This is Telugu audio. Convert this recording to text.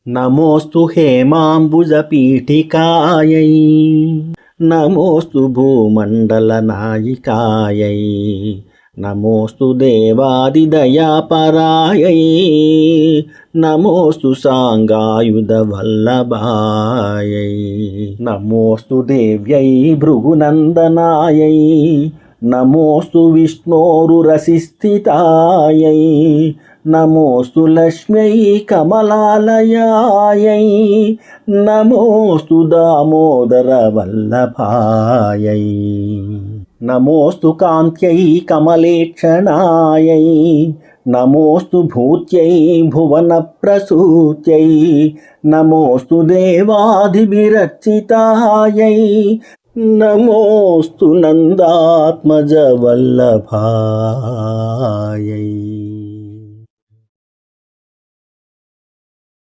నమోస్తు హేమాంబుజపీఠికాయై నమోస్తు భూమండలనాయికాయై నమోస్తు దేవాదిదయాపరాయై నమోస్తు సాంగాయుధవల్లభాయై నమోస్తు దేవ్యై భృగునందనాయై నమోస్తు విష్ణోరురసిస్థితాయై నమోస్తు లక్ష్మ్యై కమలాలయాయై నమోస్తు దామోదరవల్లభాయై నమోస్తు కాంత్యై కమలేక్షణాయై నమోస్తు భూత్యై భువనప్రసూత్యై నమోస్తు దేవాదిభిరర్చితాయై నమోస్తు నందాత్మజవల్లభాయై.